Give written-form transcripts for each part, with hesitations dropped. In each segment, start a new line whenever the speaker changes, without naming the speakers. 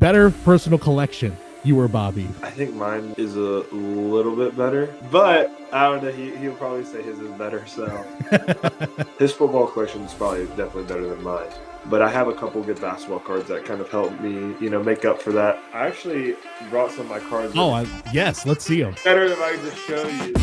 better personal collection, you or Bobby?
I think mine is a little bit better, but I don't know. He'll probably say his is better. So his football collection is probably definitely better than mine. But I have a couple good basketball cards that kind of help me, make up for that. I actually brought some of my cards.
Yes, let's see them.
Better if I could just show you.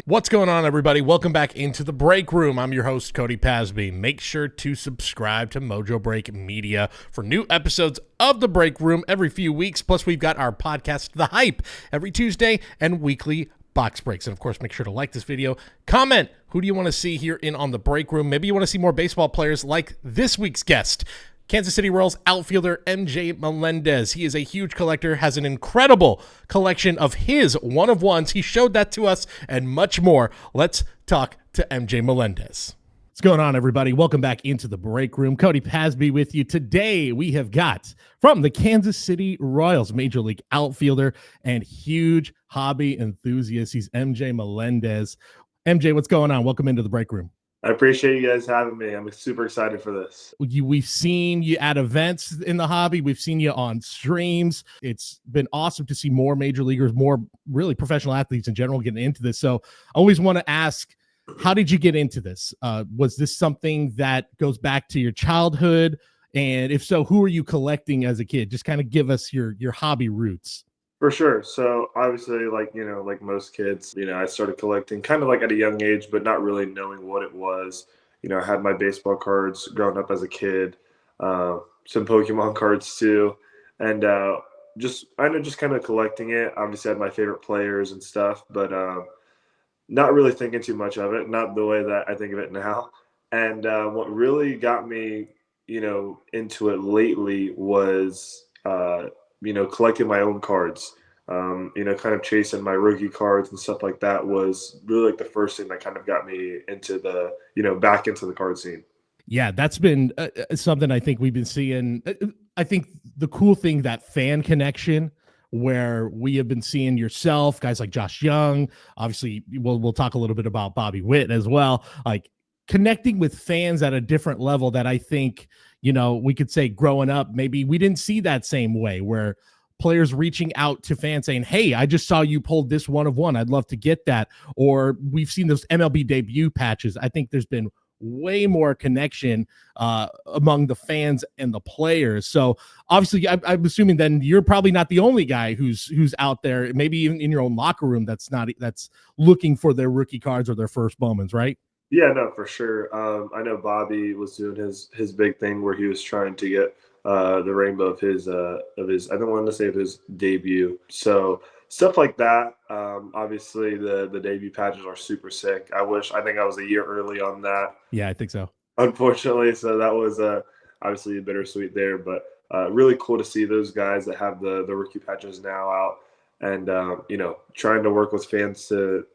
What's going on, everybody? Welcome back into the break room. I'm your host, Cody Pasby. Make sure to subscribe to Mojobreak Media for new episodes of the break room every few weeks. Plus, we've got our podcast, The Hype, every Tuesday and weekly box breaks. And of course, make sure to like this video, comment. Who do you want to see here on the break room? Maybe you want to see more baseball players like this week's guest, Kansas City Royals outfielder MJ Melendez. He is a huge collector, has an incredible collection of his one-of-ones. He showed that to us and much more. Let's talk to MJ Melendez. What's going on, everybody? Welcome back into the break room. Cody Pasby with you. Today, we have got from the Kansas City Royals, Major League outfielder and huge hobby enthusiast. He's MJ Melendez. MJ, what's going on? Welcome into the break room.
I appreciate you guys having me. I'm super excited for this.
We've seen you at events in the hobby. We've seen you on streams. It's been awesome to see more major leaguers, more really professional athletes in general getting into this. So I always want to ask, how did you get into this? Was this something that goes back to your childhood? And if so, who are you collecting as a kid? Just kind of give us your hobby roots.
For sure. So obviously, like most kids, I started collecting kind of like at a young age, but not really knowing what it was. I had my baseball cards growing up as a kid, some Pokemon cards too. And just kind of collecting it. Obviously I had my favorite players and stuff, but not really thinking too much of it, not the way that I think of it now. And what really got me, into it lately was collecting my own cards, kind of chasing my rookie cards and stuff like that was really like the first thing that kind of got me into the, back into the card scene.
Yeah, that's been something I think we've been seeing. I think the cool thing, that fan connection, where we have been seeing yourself, guys like Josh Young, obviously we'll talk a little bit about Bobby Witt as well, like connecting with fans at a different level that I think, we could say growing up, maybe we didn't see that same way, where players reaching out to fans saying, hey, I just saw you pulled this one-of-one. I'd love to get that. Or we've seen those MLB debut patches. I think there's been way more connection among the fans and the players. So obviously I'm assuming then you're probably not the only guy who's out there, maybe even in your own locker room, that's looking for their rookie cards or their first Bowmans, right?
Yeah, no, for sure. I know Bobby was doing his big thing where he was trying to get the rainbow of his I don't want to say of his debut. So stuff like that. Obviously the debut patches are super sick. I think I was a year early on that.
Yeah, I think so.
Unfortunately, so that was obviously bittersweet there, but really cool to see those guys that have the rookie patches now out, and trying to work with fans to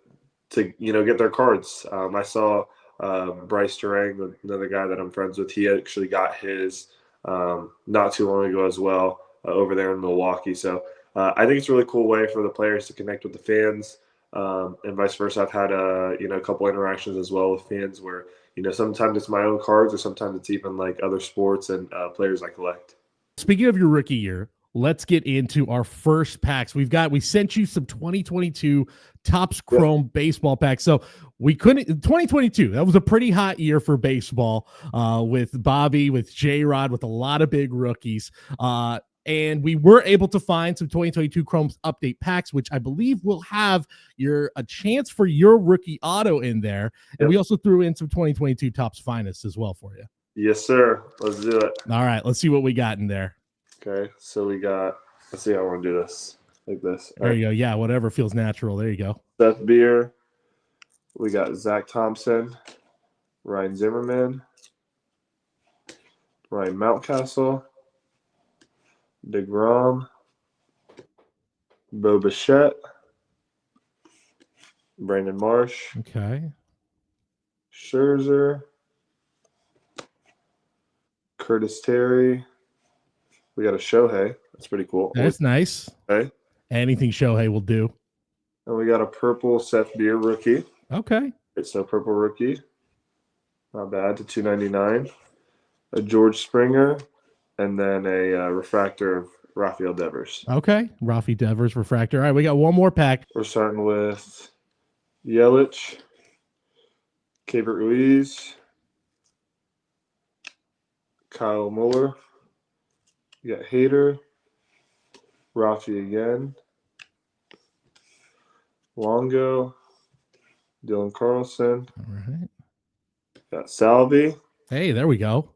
get their cards. I saw Bryce Durang, another guy that I'm friends with. He actually got his not too long ago as well over there in Milwaukee. So I think it's a really cool way for the players to connect with the fans, and vice versa. I've had a couple interactions as well with fans where sometimes it's my own cards, or sometimes it's even like other sports and players I collect.
Speaking of your rookie year, let's get into our first packs. We sent you some 2022 Topps Chrome baseball packs. So we couldn't, 2022, that was a pretty hot year for baseball with Bobby, with J-Rod, with a lot of big rookies. And we were able to find some 2022 Chrome's update packs, which I believe will have a chance for your rookie auto in there. And we also threw in some 2022 Topps Finest as well for you.
Yes, sir. Let's do it.
All right, let's see what we got in there.
Okay, so let's see how I want to do this. Like this.
There you go. Yeah, whatever feels natural. There you go.
Seth Beer. We got Zach Thompson, Ryan Zimmerman, Ryan Mountcastle, DeGrom, Bo Bichette, Brandon Marsh.
Okay.
Scherzer, Curtis Terry. We got a Shohei. That's pretty cool.
That's nice.
Okay.
Anything Shohei will do.
And we got a purple Seth Beer rookie.
Okay.
So purple rookie. Not bad to $2.99. A George Springer. And then a refractor of Rafael Devers.
Okay. Rafi Devers refractor. All right, we got one more pack.
We're starting with Yelich, Keibert Ruiz, Kyle Muller. You got Hader, Rafi again, Longo, Dylan Carlson.
All right.
Got Salvi.
Hey, there we go.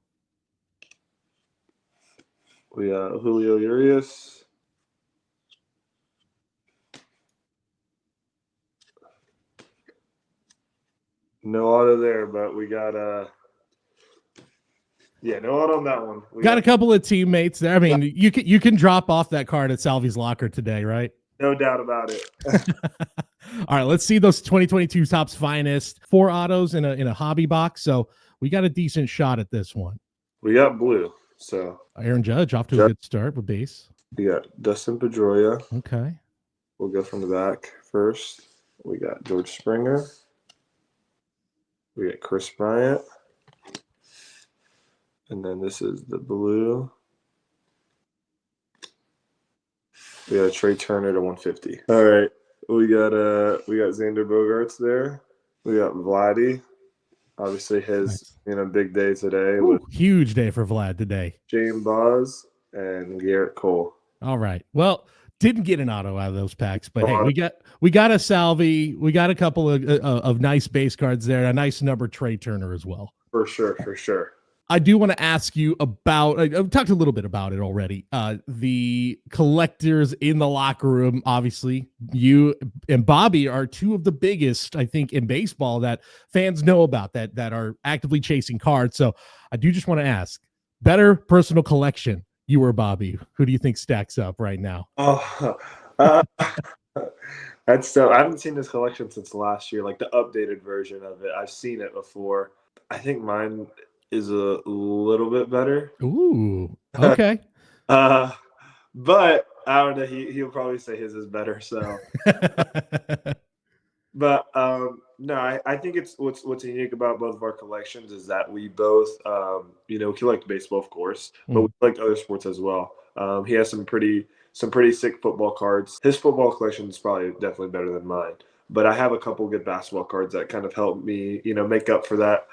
We got Julio Urias. No auto there, but we got no auto on that one. We
got a couple of teammates there. I mean, you can drop off that card at Salvi's locker today, right?
No doubt about it.
All right, let's see those 2022 Topps Finest. 4 autos in a hobby box, so we got a decent shot at this one.
We got blue, so
Aaron Judge off to a good start with base.
We got Dustin Pedroia.
Okay.
We'll go from the back first. We got George Springer. We got Chris Bryant. And then this is the blue. We got a Trey Turner to 150. All right. We got Xander Bogaerts there. We got Vladdy. Obviously his big day today.
Ooh, huge day for Vlad today.
James Boz and Garrett Cole.
All right. Well, didn't get an auto out of those packs, but hey, we got a Salvi. We got a couple of nice base cards there. A nice number Trey Turner as well.
For sure.
I do want to ask you about, I've talked a little bit about it already. The collectors in the locker room, obviously, you and Bobby are two of the biggest, I think, in baseball that fans know about that are actively chasing cards. So I do just want to ask, better personal collection, you or Bobby? Who do you think stacks up right now?
That's so. I haven't seen this collection since last year, like the updated version of it. I've seen it before. I think mine is a little bit better.
Ooh, okay.
But I don't know. He'll probably say his is better. So, but no, I think it's what's unique about both of our collections is that we both, collect baseball, of course, but we collect other sports as well. He has some pretty sick football cards. His football collection is probably definitely better than mine. But I have a couple good basketball cards that kind of help me, make up for that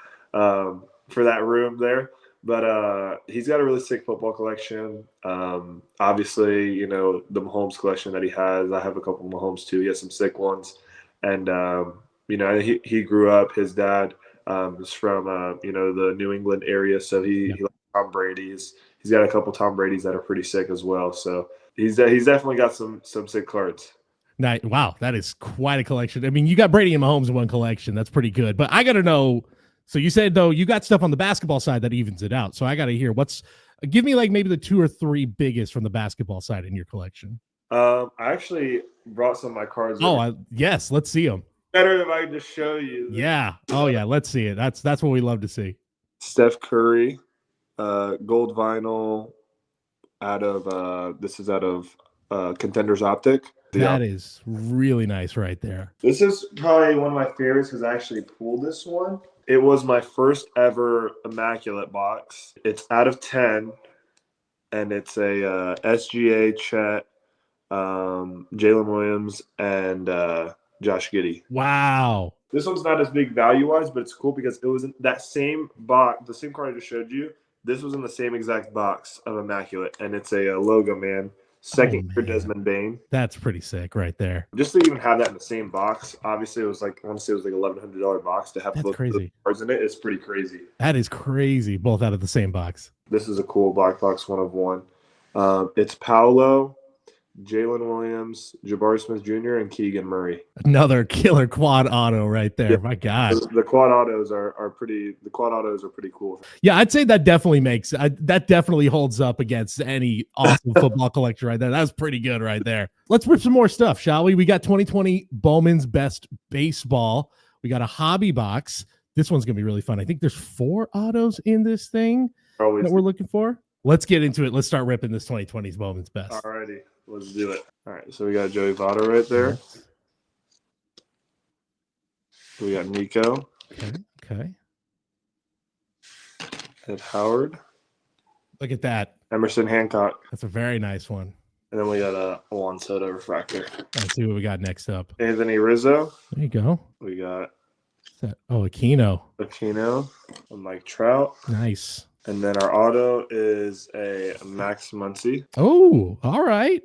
room there. But he's got a really sick football collection. Obviously, the Mahomes collection that he has. I have a couple of Mahomes too. He has some sick ones. And, he grew up. His dad is from, the New England area. So he likes Tom Brady's. He's got a couple Tom Brady's that are pretty sick as well. So he's definitely got some sick cards.
Wow, that is quite a collection. I mean, you got Brady and Mahomes in one collection. That's pretty good. But I got to know. So you said, though, you got stuff on the basketball side that evens it out. So I got to hear give me like maybe the 2 or 3 biggest from the basketball side in your collection.
I actually brought some of my cards.
Yes, let's see them.
Better if I could just show you.
Yeah. Oh yeah, let's see it. That's what we love to see.
Steph Curry, gold vinyl out of Contenders Optic.
That is really nice right there.
This is probably one of my favorites because I actually pulled this one. It was my first ever Immaculate box. It's out of 10, and it's a SGA, Chet, Jalen Williams, and Josh Giddey.
Wow.
This one's not as big value-wise, but it's cool because it was in that same box, the same card I just showed you. This was in the same exact box of Immaculate, and it's a logo man. Second for Desmond Bain.
That's pretty sick right there.
Just to even have that in the same box, obviously it was like, I want to say it was like $1,100 box to have both those cards in it. It's pretty crazy.
That is crazy, both out of the same box.
This is a cool black box 1 of 1. It's Paolo, Jalen Williams, Jabari Smith Jr., and Keegan Murray.
Another killer quad auto right there. Yeah. My God.
The quad autos are pretty cool.
Yeah, I'd say that definitely holds up against any awesome football collector right there. That's pretty good right there. Let's rip some more stuff, shall we? We got 2020 Bowman's Best Baseball. We got a hobby box. This one's going to be really fun. I think there's 4 autos in this thing. that we're looking for? Let's get into it. Let's start ripping this 2020's Bowman's best.
Alrighty, let's do it. All right, so we got Joey Votto right there.
Yes.
We got Nico.
Okay.
Ed Howard.
Look at that.
Emerson Hancock.
That's a very nice one.
And then we got a Juan Soto refractor.
Let's see what we got next up.
Anthony Rizzo.
There you go.
We got
Aquino.
A Mike Trout.
Nice.
And then our auto is a Max Muncy.
Oh, all right.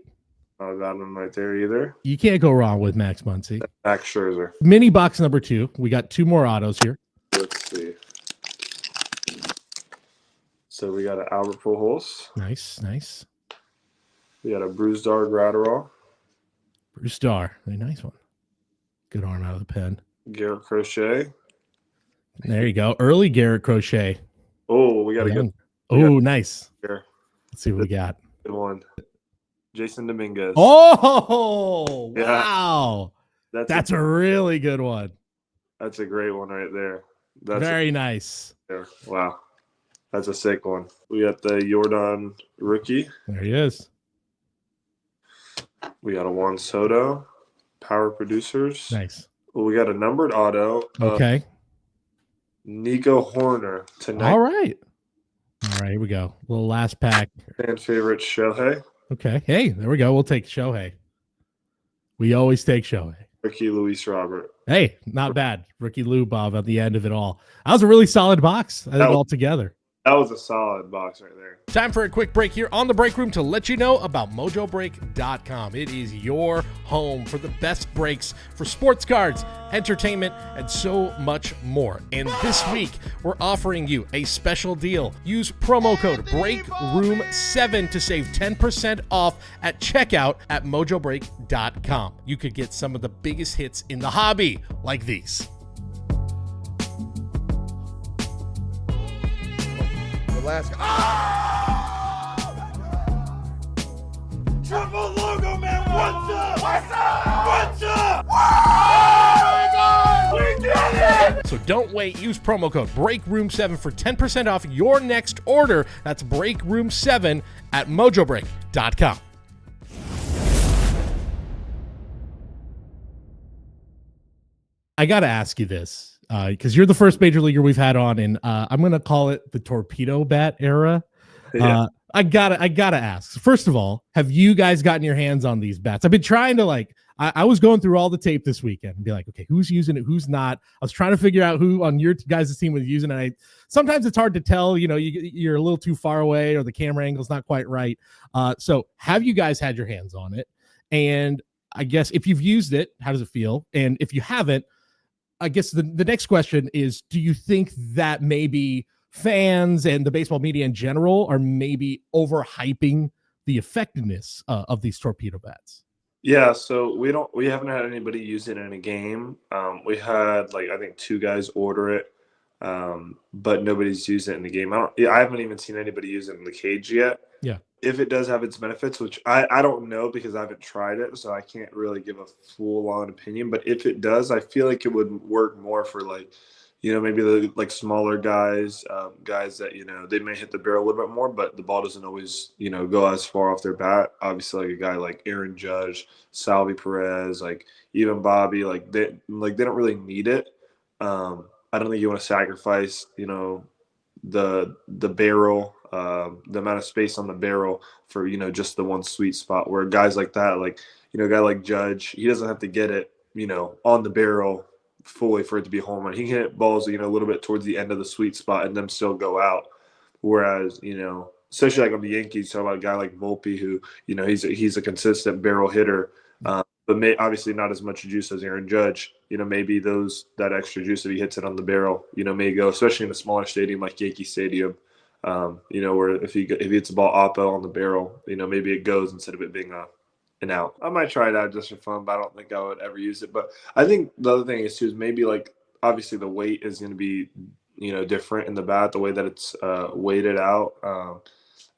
Not a bad one right there either.
You can't go wrong with Max Muncy.
Max Scherzer.
Mini box number 2. We got 2 more autos here.
Let's see. So we got an Albert Pujols.
Nice.
We got a Bruce Dar Gratterall.
Bruce Dar. A nice one. Good arm out of the pen.
Garrett Crochet.
There you go. Early Garrett Crochet.
Oh, we got a good.
Oh, nice.
Here.
Let's see what we got.
Good one. Jason Dominguez.
Oh,
yeah.
Wow. That's a really good one.
That's a great one right there. That's
very nice.
Wow. That's a sick one. We got the Jordan rookie.
There he is.
We got a Juan Soto. Power Producers.
Nice.
We got a numbered auto.
Okay.
Nico Horner tonight.
All right, here we go. Little last pack.
Fan favorite Shohei.
Okay. Hey, there we go. We'll take Shohei. We always take Shohei.
Rookie Luis Robert.
Hey, not bad. Rookie Lou Bob at the end of it all. That was a really solid box, I think, altogether.
That was a solid box right there.
Time for a quick break here on the Break Room to let you know about Mojobreak.com. It is your home for the best breaks for sports cards, entertainment, and so much more. And this week, we're offering you a special deal. Use promo code BREAKROOM7 to save 10% off at checkout at Mojobreak.com. You could get some of the biggest hits in the hobby, like these.
Alaska. Oh! Triple logo, man. What's up? What's up? Oh, we did it!
So don't wait. Use promo code BREAKROOM7 for 10% off your next order. That's BREAKROOM7 at Mojobreak.com. I got to ask you this. Because you're the first major leaguer we've had on, and I'm gonna call it the torpedo bat era.
Yeah.
I gotta ask. First of all, have you guys gotten your hands on these bats? I've been trying to I was going through all the tape this weekend and be like, okay, who's using it, who's not. I was trying to figure out who on your guys' team was using it. Sometimes it's hard to tell. You're a little too far away, or the camera angle's not quite right. So have you guys had your hands on it? And I guess if you've used it, how does it feel? And if you haven't, I guess the next question is, do you think that maybe fans and the baseball media in general are maybe overhyping the effectiveness of these torpedo bats?
Yeah, so we haven't had anybody use it in a game. We had I think 2 guys order it, but nobody's used it in the game. I haven't even seen anybody use it in the cage yet.
Yeah.
If it does have its benefits, which I don't know because I haven't tried it, so I can't really give a full-on opinion. But if it does, I feel like it would work more for maybe the smaller guys, guys that they may hit the barrel a little bit more, but the ball doesn't always go as far off their bat. Obviously, a guy like Aaron Judge, Salvador Perez, even Bobby, they don't really need it. I don't think you want to sacrifice the barrel. The amount of space on the barrel for just the one sweet spot, where guys like that, a guy like Judge, he doesn't have to get it on the barrel fully for it to be a home run. He can hit balls a little bit towards the end of the sweet spot and them still go out. Whereas especially on the Yankees, talk about a guy like Volpe, who he's a consistent barrel hitter, but obviously not as much juice as Aaron Judge. Maybe that extra juice, if he hits it on the barrel, may go, especially in a smaller stadium like Yankee Stadium. Where if he hits the ball oppo on the barrel, maybe it goes instead of it being an out. I might try it out just for fun, but I don't think I would ever use it. But I think the other thing is maybe obviously the weight is going to be different in the bat, the way that it's weighted out,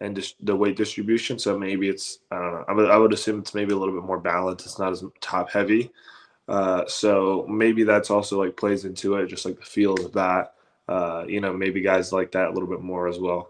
and just the weight distribution. So maybe it's, I don't know. I would assume it's maybe a little bit more balanced. It's not as top heavy. So maybe that's also plays into it, just the feel of the bat. Maybe guys like that a little bit more as well.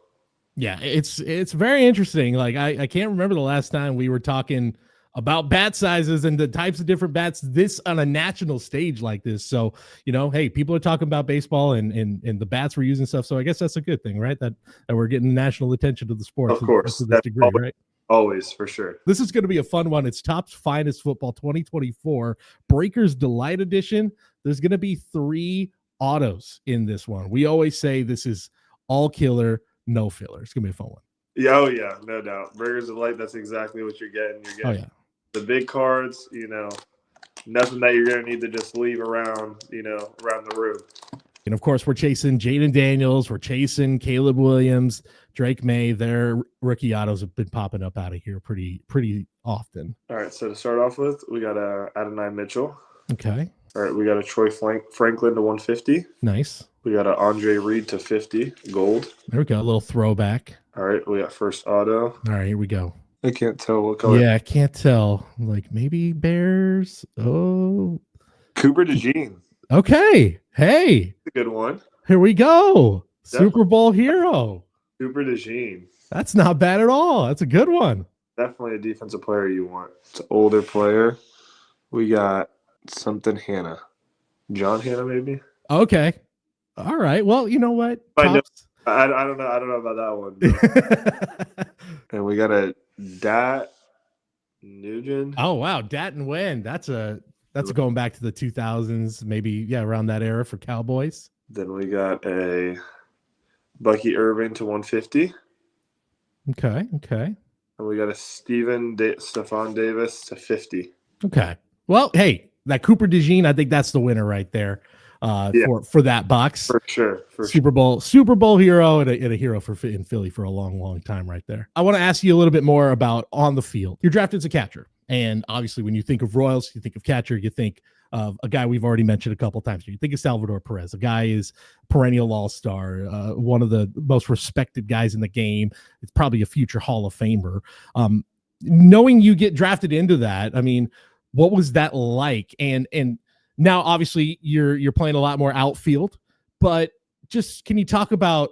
Yeah, it's very interesting. Like I can't remember the last time we were talking about bat sizes and the types of different bats this on a national stage like this. So, hey, people are talking about baseball and the bats we're using stuff. So I guess that's a good thing, right? That we're getting national attention to the sport.
Of course,
to this degree, right?
Always, for sure.
This is going to be a fun one. It's Topps Finest Football 2024 Breakers Delight Edition. There's going to be 3 autos in this one. We always say this is all killer, no filler. It's going to be a fun one.
Yeah, oh yeah, no doubt. Breakers Delight, that's exactly what you're getting. You're getting the big cards, nothing that you're going to need to just leave around, around the room.
And of course, we're chasing Jaden Daniels. We're chasing Caleb Williams, Drake May. Their rookie autos have been popping up out of here pretty often.
All right, so to start off with, we got Adonai Mitchell.
Okay.
All right, we got a Troy Franklin to 150.
Nice.
We got a Andre Reed to 50, gold.
There we go, a little throwback.
All right, we got first auto.
All right, here we go.
I can't tell what color.
Yeah, I can't tell. Like maybe Bears. Oh.
Cooper DeJean.
Okay. Hey.
That's a good one.
Here we go.
Definitely.
Super Bowl hero.
Cooper DeJean.
That's not bad at all. That's a good one.
Definitely a defensive player you want. It's an older player. We got something Hannah. John Hannah, maybe?
Okay. All right. Well, you know what?
I don't know. I don't know about that one. And we got a Dat Nugent.
Oh wow, Dat and Wen. That's going back to the 2000s, maybe around that era for Cowboys.
Then we got a Bucky Irving to 150.
Okay.
And we got a Stephon Davis to 50.
Okay. Well, hey, that Cooper DeJean, I think that's the winner right there. For that box.
For sure.
Super Bowl hero and a hero in Philly for a long time right there. I want to ask you a little bit more about on the field. You're drafted as a catcher. And obviously when you think of Royals, you think of catcher, you think of a guy we've already mentioned a couple of times. You think of Salvador Perez. A guy is perennial all-star, one of the most respected guys in the game. It's probably a future Hall of Famer. Knowing you get drafted into that, I mean, what was that like? And now, obviously, you're playing a lot more outfield, but just can you talk about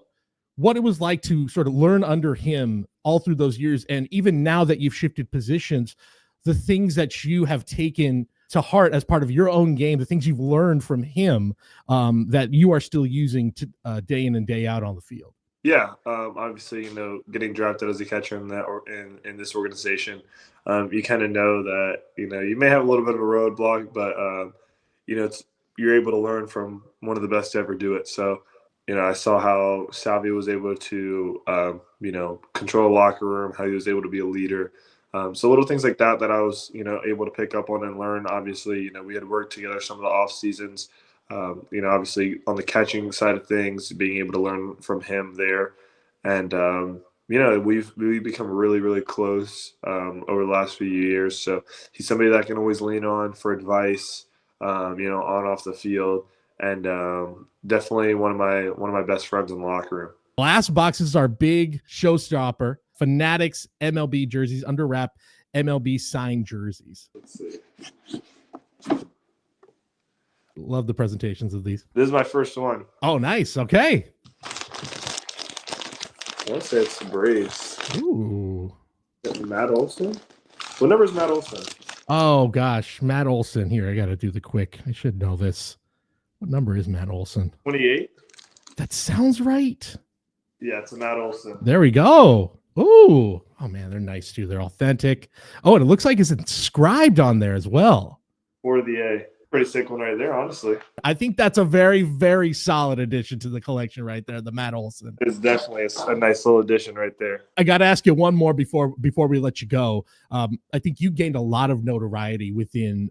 what it was like to sort of learn under him all through those years, and even now that you've shifted positions, the things that you have taken to heart as part of your own game, the things you've learned from him that you are still using to day in and day out on the field?
Yeah, obviously, getting drafted as a catcher in this organization, you kind of know that you may have a little bit of a roadblock, but you're able to learn from one of the best to ever do it. So, I saw how Salvi was able to, control a locker room, how he was able to be a leader. So little things like that I was, able to pick up on and learn. Obviously, we had worked together some of the off seasons. Obviously on the catching side of things, being able to learn from him there. And, we've become really, really close over the last few years. So he's somebody that I can always lean on for advice, on and off the field, and definitely one of my best friends in the locker room.
Last box is our big showstopper: Fanatics MLB jerseys, under wrap MLB signed jerseys.
Let's see.
Love the presentations of these.
This is my first one.
Oh, nice. Okay.
I want to say it's the Braves.
Ooh.
Matt Olson? What number is Matt Olson?
Oh, gosh. Matt Olson. Here, I got to do the quick. I should know this. What number is Matt Olson?
28.
That sounds right.
Yeah, it's a Matt Olson.
There we go. Ooh. Oh, man, they're nice, too. They're authentic. Oh, and it looks like it's inscribed on there as well.
For the A. Pretty sick one right there, honestly.
I think that's a very, very solid addition to the collection right there, the Matt Olson.
It's definitely a nice little addition right there.
I got to ask you one more before we let you go. I think you gained a lot of notoriety within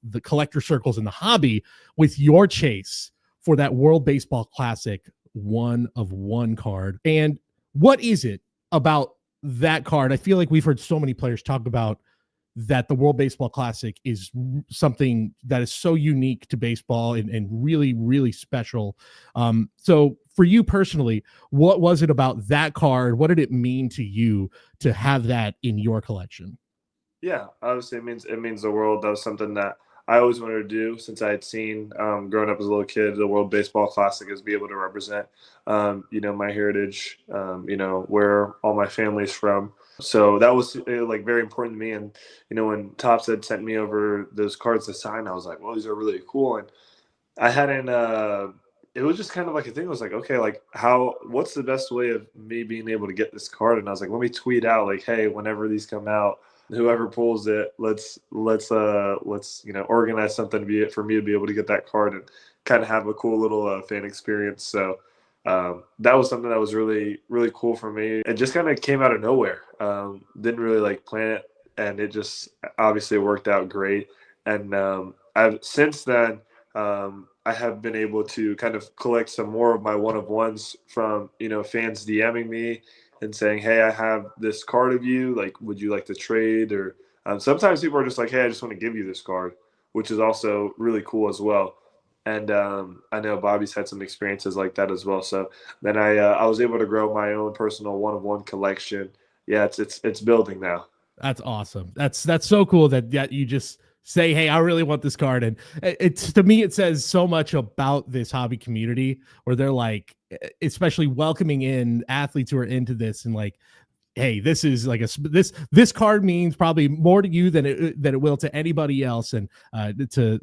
the collector circles in the hobby with your chase for that World Baseball Classic 1-of-1 card. And what is it about that card? I feel like we've heard so many players talk about that the World Baseball Classic is something that is so unique to baseball and really, really special. So for you personally, what was it about that card? What did it mean to you to have that in your collection?
Yeah, obviously it means the world. That was something that I always wanted to do since I had seen growing up as a little kid, the World Baseball Classic, is be able to represent, my heritage, where all my family's from. So that was like very important to me. And, when Topps had sent me over those cards to sign, I was like, well, these are really cool. And I hadn't, it was just kind of like a thing. I was like, okay, like what's the best way of me being able to get this card? And I was like, let me tweet out like, hey, whenever these come out, whoever pulls it, let's organize something for me to be able to get that card and kind of have a cool little fan experience. So that was something that was really, really cool for me. It just kind of came out of nowhere. Didn't really like plan it, and it just obviously worked out great. And I've since then I have been able to kind of collect some more of my one-of-ones from fans DMing me and saying, hey, I have this card of you, like, would you like to trade? Or sometimes people are just like, hey, I just want to give you this card, which is also really cool as well. And I know Bobby's had some experiences like that as well. So then I was able to grow my own personal one-of-one collection. Yeah, it's building now.
That's awesome. That's so cool that you just say, hey, I really want this card. And it's, to me, it says so much about this hobby community, where they're like, especially welcoming in athletes who are into this and like, hey, this is like this card means probably more to you than it will to anybody else. And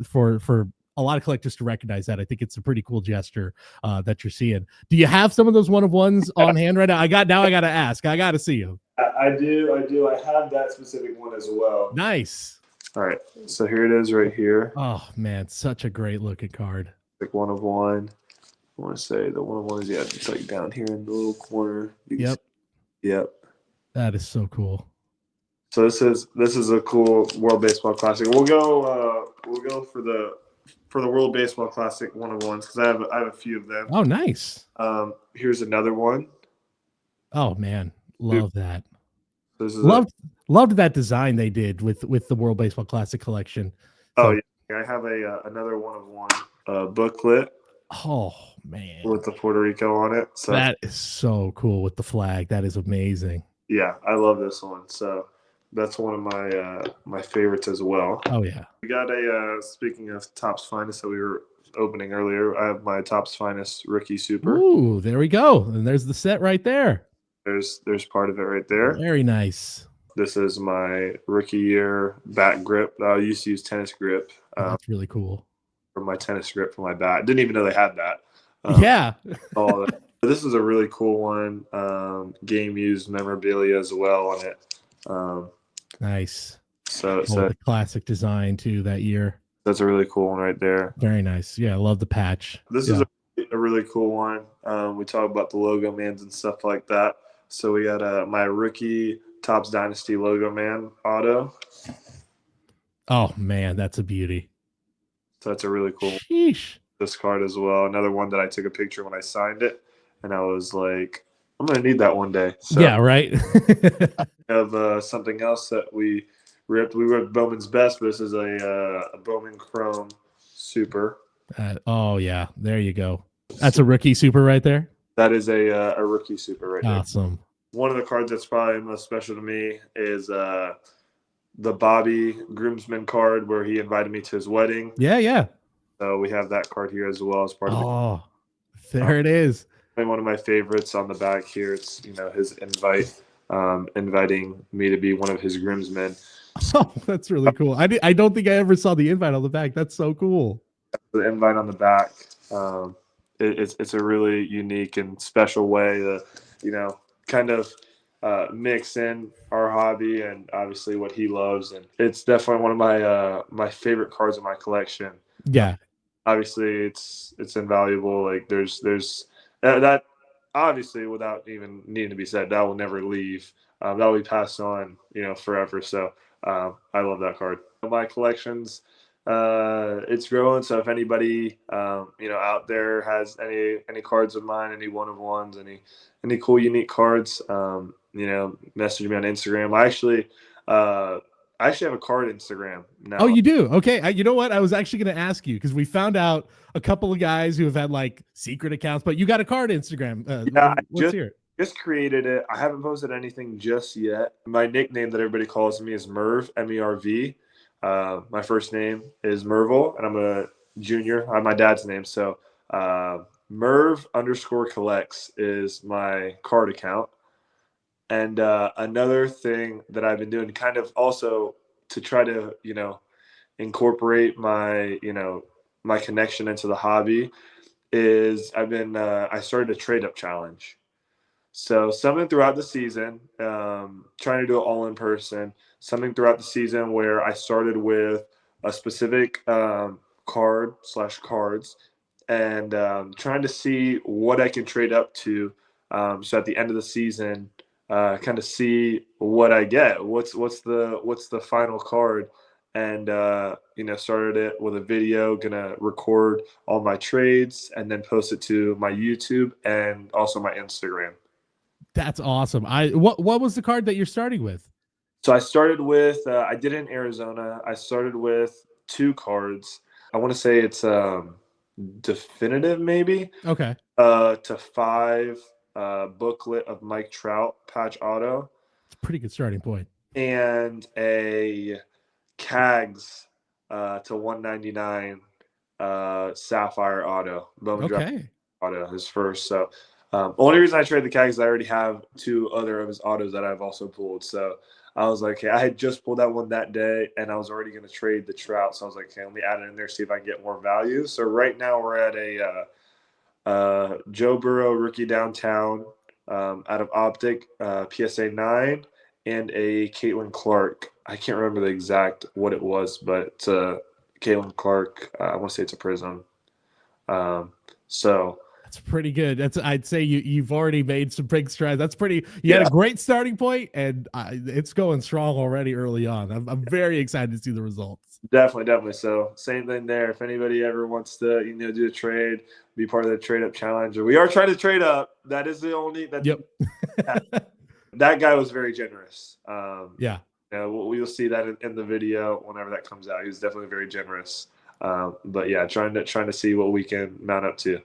for a lot of collectors to recognize that, I think it's a pretty cool gesture that you're seeing. Do you have some of those one-of-ones on hand right now? I got to ask. I got to see them.
I do. I have that specific one as well.
Nice.
All right. So here it is right here.
Oh, man. Such a great looking card.
Like one-of-one. I want to say the one-of-one is, it's like down here in the little corner.
Yep. That is so cool.
So this is a cool World Baseball Classic. We'll go for the World Baseball Classic one-of-ones because I have a few of them.
Oh, nice.
Here's another one.
Oh man, love that.
This is
loved that design they did with the World Baseball Classic collection.
So, yeah, I have another one-of-one booklet.
Oh man,
with the Puerto Rico on it. So
that is so cool with the flag. That is amazing.
Yeah, I love this one. So that's one of my favorites as well.
Oh yeah.
We got speaking of Topps Finest that we were opening earlier, I have my Topps Finest Rookie Super.
Ooh, there we go. And there's the set right there.
There's part of it right there.
Very nice.
This is my rookie year bat grip. I used to use tennis grip.
That's really cool.
For my tennis grip for my bat. Didn't even know they had that.
Yeah.
All that. This is a really cool one. Game used memorabilia as well on it.
Nice.
So
the classic design too that year.
That's a really cool one right there.
Very nice. Yeah, I love the patch.
This is a really cool one. We talk about the logo mans and stuff like that. So we got my rookie Topps Dynasty logo man auto.
Oh man, that's a beauty.
So that's a really cool
Sheesh.
This card as well. Another one that I took a picture when I signed it, and I was like, I'm gonna need that one day. So
yeah, right.
I have something else that we ripped. We ripped Bowman's Best, but this is a Bowman Chrome Super.
Oh yeah, there you go. That's a rookie super right there.
That is a rookie super right there.
Awesome.
One of the cards that's probably most special to me is the Bobby Groomsmen card where he invited me to his wedding.
Yeah.
So we have that card here as well as part of it.
Oh, there it is.
And one of my favorites on the back here. It's his invite, inviting me to be one of his groomsmen.
Oh, that's really cool. I don't think I ever saw the invite on the back. That's so cool.
The invite on the back. It's a really unique and special way to kind of mix in our hobby and obviously what he loves, and it's definitely one of my favorite cards in my collection.
Yeah,
obviously it's invaluable. Like there's that obviously without even needing to be said, that will never leave. That will be passed on forever. So I love that card. My collections, it's growing. So if anybody out there has any cards of mine, any one-of-ones, any cool unique cards, message me on Instagram. I actually have a card Instagram now.
Oh, you do? Okay. You know what? I was actually going to ask you because we found out a couple of guys who have had like secret accounts, but you got a card Instagram. Let's hear it.
Just created it. I haven't posted anything just yet. My nickname that everybody calls me is Merv, MERV. My first name is Merville, and I'm a junior. I'm my dad's name. So Merv_collects is my card account. And another thing that I've been doing kind of also to try to, incorporate my, my connection into the hobby is I started a trade up challenge. So something throughout the season, trying to do it all in person, something throughout the season where I started with a specific cards and trying to see what I can trade up to. So at the end of the season, kind of see what I get. What's the final card? And started it with a video. Gonna record all my trades and then post it to my YouTube and also my Instagram.
That's awesome. What was the card that you're starting with?
So I started with I did it in Arizona. I started with 2 cards. I want to say it's definitive maybe.
Okay.
To 5 booklet of Mike Trout patch auto.
It's a pretty good starting point.
And a Cags to 199 Sapphire auto. Bowman
Okay.
auto, his first. So only reason I traded the Cags is I already have 2 other of his autos that I've also pulled. So I was like, hey, I had just pulled that one that day, and I was already going to trade the Trout. So I was like, okay, let me add it in there, see if I can get more value. So right now we're at a Joe Burrow rookie downtown out of Optic, PSA 9, and a Caitlin Clark. I can't remember the exact what it was, but it's a Caitlin Clark. I want to say it's a Prism. So
that's pretty good. I'd say you've already made some big strides. That's pretty. You had a great starting point, and it's going strong already early on. I'm very excited to see the results.
Definitely. So same thing there. If anybody ever wants to, do a trade, be part of the trade up challenge. We are trying to trade up. That is the only.
Yep.
That guy was very generous.
Yeah.
We'll see that in the video whenever that comes out. He was definitely very generous. But yeah, trying to see what we can mount up to.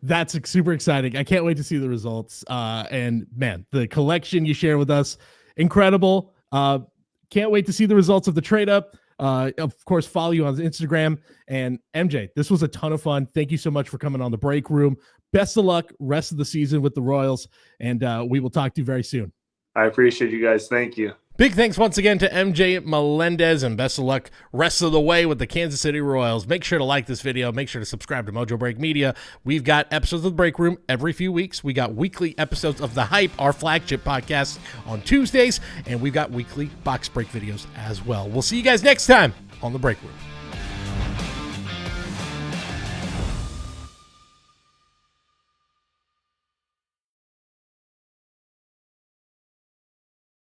That's super exciting. I can't wait to see the results. And man, the collection you share with us, incredible. Can't wait to see the results of the trade up. Of course, follow you on Instagram. And MJ, this was a ton of fun. Thank you so much for coming on the break room. Best of luck rest of the season with the Royals. And we will talk to you very soon.
I appreciate you guys. Thank you.
Big thanks once again to MJ Melendez, and best of luck rest of the way with the Kansas City Royals. Make sure to like this video. Make sure to subscribe to Mojobreak Media. We've got episodes of the Break Room every few weeks. We got weekly episodes of The Hype, our flagship podcast, on Tuesdays, and we've got weekly box break videos as well. We'll see you guys next time on the Break Room.